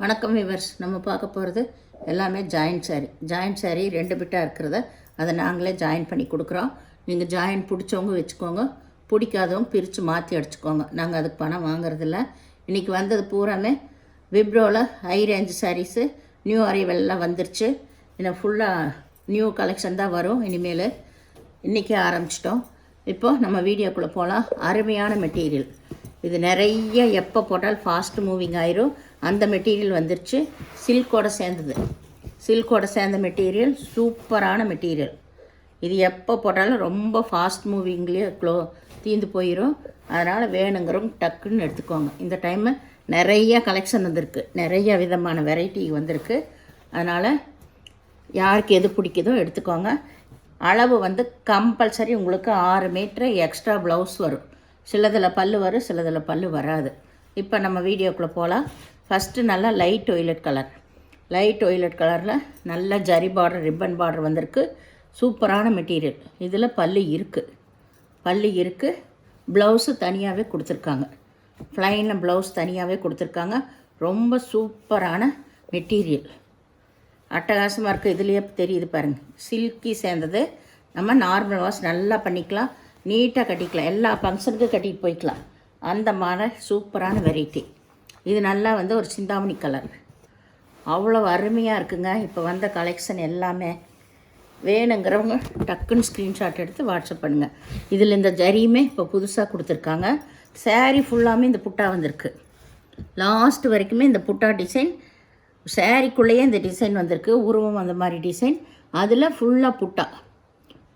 வணக்கம் விவர்ஸ். நம்ம பார்க்க போகிறது எல்லாமே ஜாயிண்ட் சாரீ 2 பிட்டாக இருக்கிறத அதை நாங்களே ஜாயின் பண்ணி கொடுக்குறோம். நீங்கள் ஜாயின் பிடிச்சவங்க வச்சுக்கோங்க, பிடிக்காதவங்க பிரித்து மாற்றி அடிச்சுக்கோங்க. நாங்கள் அதுக்கு பணம் வாங்குறதில்ல. இன்றைக்கி வந்தது பூராமே விப்ரோவில் ஹை ரேஞ்ச் சாரீஸு நியூ அரைவெல்லாம் வந்துருச்சு. இன்னும் ஃபுல்லாக நியூ கலெக்ஷன் தான் வரும். இனிமேல் இன்றைக்கி ஆரம்பிச்சிட்டோம். இப்போது நம்ம வீடியோக்குள்ளே போகலாம். அருமையான மெட்டீரியல் இது, நிறைய எப்போ போட்டால் ஃபாஸ்ட் மூவிங் ஆயிரும். அந்த மெட்டீரியல் வந்துருச்சு. சில்கோட சேர்ந்த மெட்டீரியல், சூப்பரான மெட்டீரியல். இது எப்போ போட்டாலும் ரொம்ப ஃபாஸ்ட் மூவிங்லேயே தீந்து போயிடும். அதனால் வேணுங்கிறவங்க டக்குன்னு எடுத்துக்கோங்க. இந்த டைமு நிறைய கலெக்ஷன் வந்திருக்கு, நிறைய விதமான வெரைட்டி வந்திருக்கு. அதனால் யாருக்கு எது பிடிக்குதோ எடுத்துக்கோங்க. அளவு கம்பல்சரி உங்களுக்கு 6 மீட்ரு எக்ஸ்ட்ரா ப்ளவுஸ் வரும். சிலதில் பல்லு வரும், சிலதில் பல்லு வராது. இப்போ நம்ம வீடியோக்குள்ளே போகலாம். ஃபஸ்ட்டு நல்லா லைட் ஒய்லட் கலரில் நல்ல ஜரி பார்டர், ரிப்பன் பார்டர் வந்திருக்கு. சூப்பரான மெட்டீரியல். இதில் பல்லு இருக்குது. ப்ளவுஸு தனியாகவே கொடுத்துருக்காங்க. ப்ளைனில் ப்ளவுஸ் தனியாகவே கொடுத்துருக்காங்க. ரொம்ப சூப்பரான மெட்டீரியல், அட்டகாசமாக இருக்குது. இதுலேயே தெரியுது பாருங்கள், சில்கி சேர்ந்தது. நம்ம நார்மல் வாஷ் நல்லா பண்ணிக்கலாம், நீட்டாக கட்டிக்கலாம், எல்லா ஃபங்க்ஷனுக்கும் கட்டிட்டு போய்க்கலாம். அந்த மாதிரி சூப்பரான வெரைட்டி. இது நல்லா ஒரு சிந்தாமணி கலர், அவ்வளோ அருமையாக இருக்குங்க. இப்போ வந்த கலெக்ஷன் எல்லாமே வேணுங்கிறவங்க டக்குன்னு ஸ்க்ரீன்ஷாட் எடுத்து வாட்ஸ்அப் பண்ணுங்கள். இதில் இந்த ஜரியுமே இப்போ புதுசாக கொடுத்துருக்காங்க. சாரீ ஃபுல்லாமே இந்த புட்டா வந்திருக்கு. லாஸ்ட் வரைக்குமே இந்த புட்டா டிசைன், சாரீக்குள்ளேயே இந்த டிசைன் வந்திருக்கு. உருவம் அந்த மாதிரி டிசைன். அதில் ஃபுல்லாக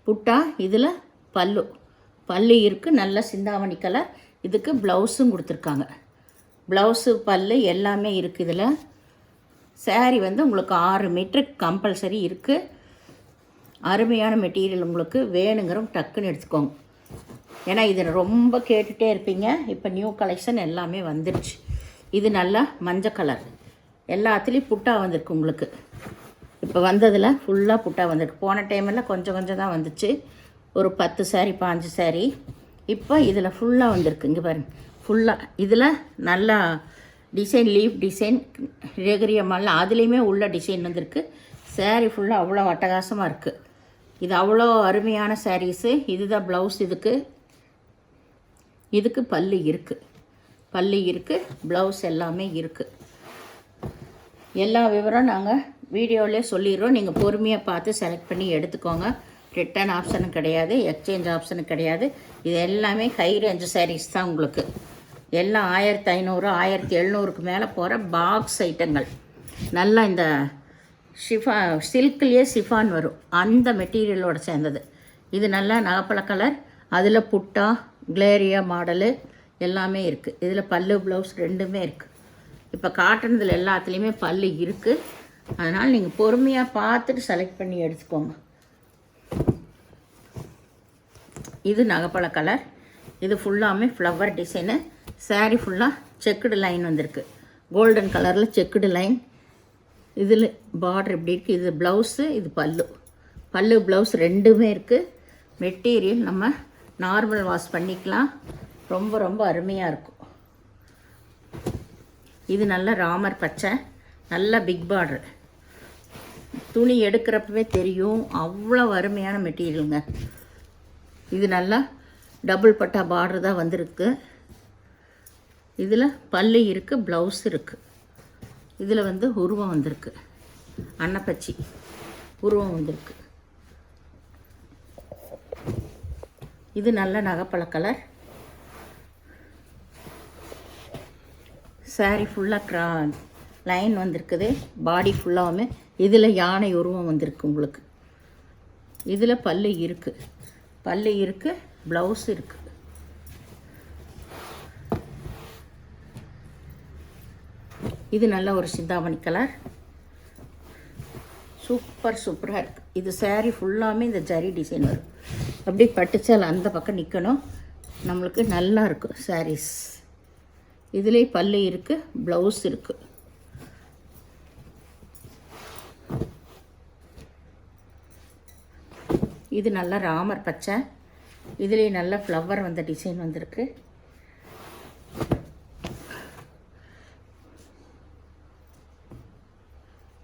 புட்டா. இதில் பல்லு இருக்குது, நல்ல சிந்தாமணி கலர். இதுக்கு ப்ளவுஸும் கொடுத்துருக்காங்க. ப்ளவுஸு பல்லு எல்லாமே இருக்குது. இதில் சாரீ உங்களுக்கு 6 மீட்டருக்கு கம்பல்சரி இருக்குது. அருமையான மெட்டீரியல். உங்களுக்கு வேணுங்கிறவங்க டக்குன்னு எடுத்துக்கோங்க. ஏன்னா இது ரொம்ப கேட்டுகிட்டே இருப்பீங்க. இப்போ நியூ கலெக்ஷன் எல்லாமே வந்துடுச்சு. இது நல்லா மஞ்சள் கலர், எல்லாத்துலேயும் புட்டா வந்திருக்கு. உங்களுக்கு இப்போ வந்ததில் ஃபுல்லாக புட்டா வந்திருக்கு. போன டைமெல்லாம் கொஞ்சம் தான் வந்துச்சு, ஒரு 10 சாரீ 5 சாரீ. இப்போ இதில் ஃபுல்லாக வந்திருக்கு. இங்கே பாருங்கள், ஃபுல்லாக இதில் நல்லா டிசைன், லீஃப் டிசைன், ரேகரியம்மாலாம் அதுலேயுமே உள்ள டிசைன் வந்திருக்கு. சாரீ ஃபுல்லாக அவ்வளோ அட்டகாசமாக இருக்குது. இது அவ்வளோ அருமையான சாரீஸு. இதுதான் ப்ளவுஸ். இதுக்கு பல்லு இருக்குது, ப்ளவுஸ் எல்லாமே இருக்குது. எல்லா விவரம் நாங்கள் வீடியோவிலே சொல்லிடுறோம். நீங்கள் பொறுமையாக பார்த்து செலக்ட் பண்ணி எடுத்துக்கோங்க. ரிட்டர்ன் ஆப்ஷனும் கிடையாது, எக்ஸ்சேஞ்ச் ஆப்ஷனும் கிடையாது. இது எல்லாமே ஹை ரேஞ்சு சாரீஸ் தான். உங்களுக்கு எல்லாம் 1500 1700க்கு மேலே போகிற பாக்ஸ் ஐட்டங்கள். நல்லா இந்த சில்க்லேயே சிஃபான் வரும், அந்த மெட்டீரியலோடு சேர்ந்தது. இது நல்லா நகப்பழ கலர். அதில் புட்டா, கிளேரியா மாடலு எல்லாமே இருக்குது. இதில் பல்லு ப்ளவுஸ் ரெண்டுமே இருக்குது. இப்போ காட்டுனதில் எல்லாத்துலேயுமே பல்லு இருக்குது. அதனால் நீங்கள் பொறுமையாக பார்த்துட்டு செலக்ட் பண்ணி எடுத்துக்கோங்க. இது நகப்பழ கலர். இது ஃபுல்லாமே ஃப்ளவர் டிசைனு. சாரீ ஃபுல்லாக செக்குடு லைன் வந்திருக்கு, கோல்டன் கலரில் செக்குடு லைன். இதில் பார்டர் எப்படி இருக்குது. இது ப்ளவுஸு, இது பல்லு ப்ளவுஸ் ரெண்டுமே இருக்குது. மெட்டீரியல் நம்ம நார்மல் வாஷ் பண்ணிக்கலாம். ரொம்ப அருமையாக இருக்கும். இது நல்ல ராமர் பச்சை, நல்ல பிக் பார்டர். துணி எடுக்கிறப்பவே தெரியும், அவ்வளோ அருமையான மெட்டீரியலுங்க. இது நல்லா டபுள் பட்டா பார்டர் தான் வந்திருக்கு. இதில் பல்லு இருக்குது, ப்ளவுஸ் இருக்குது. இதில் உருவம் வந்திருக்கு, அன்னப்பச்சி உருவம் வந்திருக்கு. இது நல்ல நகைப்பழ கலர். சாரீ ஃபுல்லாக லைன் வந்திருக்குது, பாடி ஃபுல்லாகவுமே. இதில் யானை உருவம் வந்திருக்கு உங்களுக்கு. இதில் பல்லு இருக்குது, ப்ளவுஸ் இருக்குது. இது நல்ல ஒரு சிந்தாமணி கலர், சூப்பராக இருக்குது. இது சாரீ ஃபுல்லாமே இந்த ஜரி டிசைன் வரும். அப்படியே பட்டுச்சால் அந்த பக்கம் நிற்கணும். நம்மளுக்கு நல்லா இருக்கும் சாரீஸ். இதிலே பல்லு இருக்குது, ப்ளவுஸ் இருக்குது. இது நல்ல ராமர் பச்சை. இதுலேயே நல்ல ஃப்ளவர் வந்த டிசைன் வந்திருக்கு.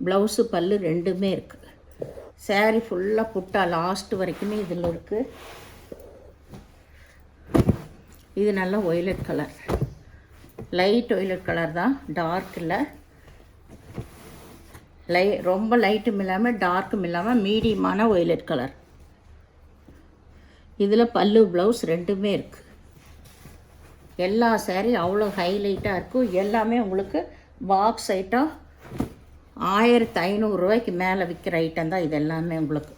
ப்ளவுஸு பல்லு ரெண்டுமே இருக்குது. சாரீ ஃபுல்லாக புட்டா லாஸ்ட்டு வரைக்குமே இதில் இருக்குது. இது நல்ல violet colour, light violet colour தான், டார்க் இல்லை. ரொம்ப லைட்டும் இல்லாமல் டார்க்கும் இல்லாமல் மீடியமான ஒய்லட் கலர். இதில் பல்லு ப்ளவுஸ் ரெண்டுமே இருக்குது. எல்லா சாரீ அவ்வளோ ஹைலைட்டாக இருக்கும். எல்லாமே உங்களுக்கு பாக்ஸ் ஐட்டம் 1500 ரூபாய்க்கு மேலே விற்கிற ஐட்டம் தான் இது எல்லாமே உங்களுக்கு.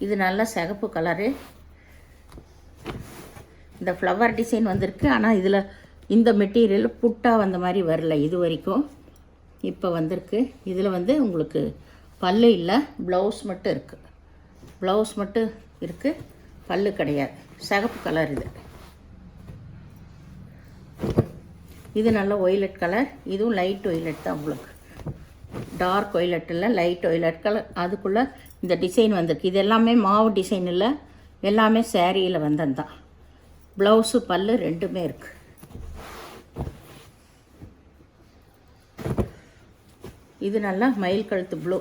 இது நல்ல சிகப்பு கலரு. இந்த ஃப்ளவர் டிசைன் வந்திருக்கு. ஆனால் இதில் இந்த மெட்டீரியல் புட்டா வந்த மாதிரி வரல இது வரைக்கும். இப்போ வந்திருக்கு. இதில் வந்து உங்களுக்கு பல்லு இல்லை, ப்ளவுஸ் மட்டும் இருக்குது. ப்ளவுஸ் மட்டும் இருக்குது, பல்லு கிடையாது. சிகப்பு கலர் இது. இது நல்ல ஒய்லட் கலர். இதுவும் லைட் ஒய்லட் தான் உங்களுக்கு. டார்க் ஒய்லட் இல்லை, லைட் ஒய்லட் கலர். அதுக்குள்ளே இந்த டிசைன் வந்திருக்கு. இது எல்லாமே மாவு டிசைன் இல்லை, எல்லாமே சேரீயில் வந்தது தான். ப்ளவுஸு பல்லு ரெண்டுமே இருக்குது. இது நல்லா மயில் கழுத்து ப்ளூ,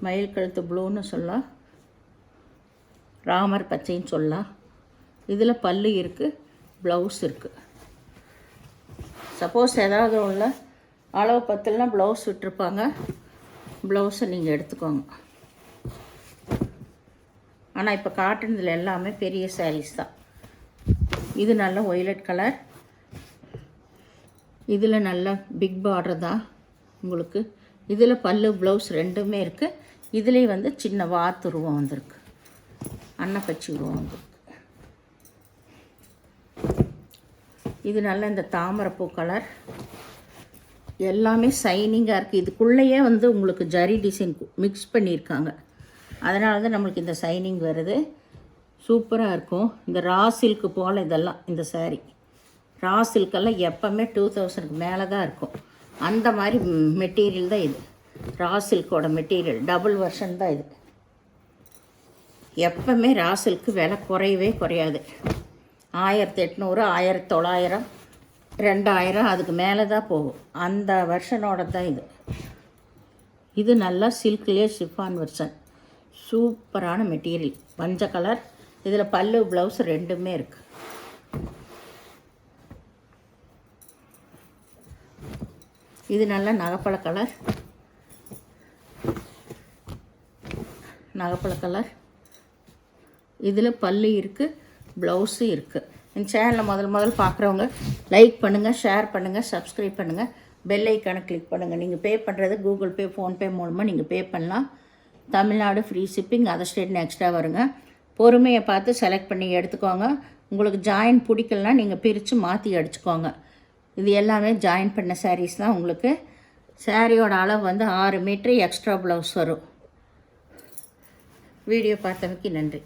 மயில் கழுத்து ப்ளூன்னு சொல்லலாம், ராமர் பச்சைன்னு சொல்லலாம். இதில் பல்லு இருக்குது, ப்ளவுஸ் இருக்குது. சப்போஸ் ஏதாவது உள்ள அளவு பத்தலைனா ப்ளவுஸ் விட்டுருப்பாங்க, ப்ளவுஸை நீங்கள் எடுத்துக்கோங்க. ஆனால் இப்போ காட்டுனதில் எல்லாமே பெரிய சாரீஸ் தான். இது நல்ல ஒய்லட் கலர். இதில் நல்ல பிக் பார்டர் தான் உங்களுக்கு. இதில் பல்லு ப்ளவுஸ் ரெண்டுமே இருக்குது. இதுலேயே வந்து சின்ன வாத்து உருவம் வந்திருக்கு, அன்னப்பச்சி உருவம் வந்திருக்கு. இது நல்ல இந்த தாமரைப்பூ கலர். எல்லாமே ஷைனிங்காக இருக்குது. இதுக்குள்ளேயே வந்து உங்களுக்கு ஜரி டிசைன் மிக்ஸ் பண்ணியிருக்காங்க. அதனால தான் நம்மளுக்கு இந்த ஷைனிங் வருது. சூப்பராக இருக்கும். இந்த ரா சில்க்கு போல் இதெல்லாம் இந்த சாரீ. ரா சில்கெல்லாம் எப்போவுமே 2000க்கு மேலே தான் இருக்கும். அந்த மாதிரி மெட்டீரியல் தான் இது. ரா சில்கோட மெட்டீரியல் டபுள் வெர்ஷன் தான் இது. எப்போவுமே ரா சில்க்கு விலை குறையவே குறையாது. 1800, 1900, 2000 அதுக்கு மேலே தான் போகும். அந்த வெர்ஷனோட தான் இது. இது நல்லா சில்க்லேயே ஷிஃபான் வெர்ஷன். சூப்பரான மெட்டீரியல், மஞ்சள் கலர். இதில் பல்லு ப்ளவுஸ் ரெண்டுமே இருக்குது. இது நல்ல நகைப்பழ கலர், நகைப்பழ கலர். இதில் பல்லு இருக்குது, ப்ளவுஸும் இருக்குது. இந்த சேனலை முதல் பார்க்குறவங்க லைக் பண்ணுங்கள், ஷேர் பண்ணுங்கள், சப்ஸ்கிரைப் பண்ணுங்கள், பெல் ஐக்கானை கிளிக் பண்ணுங்கள். நீங்கள் பே பண்ணுறது கூகுள் பே, ஃபோன்பே மூலமாக நீங்கள் பே பண்ணலாம். Tamil Nadu free shipping, other state extra வருங்க. பொறுமையை பார்த்து செலக்ட் பண்ணி எடுத்துக்கோங்க. உங்களுக்கு ஜாயின் பிடிக்கலனா நீங்கள் பிரித்து மாற்றி அடிச்சுக்கோங்க. இது எல்லாமே ஜாயின் பண்ண சாரீஸ் தான். உங்களுக்கு சாரியோட அளவு வந்து 6 மீட்ரு, எக்ஸ்ட்ரா ப்ளவுஸ் வரும். வீடியோ பார்த்தமைக்கு நன்றி.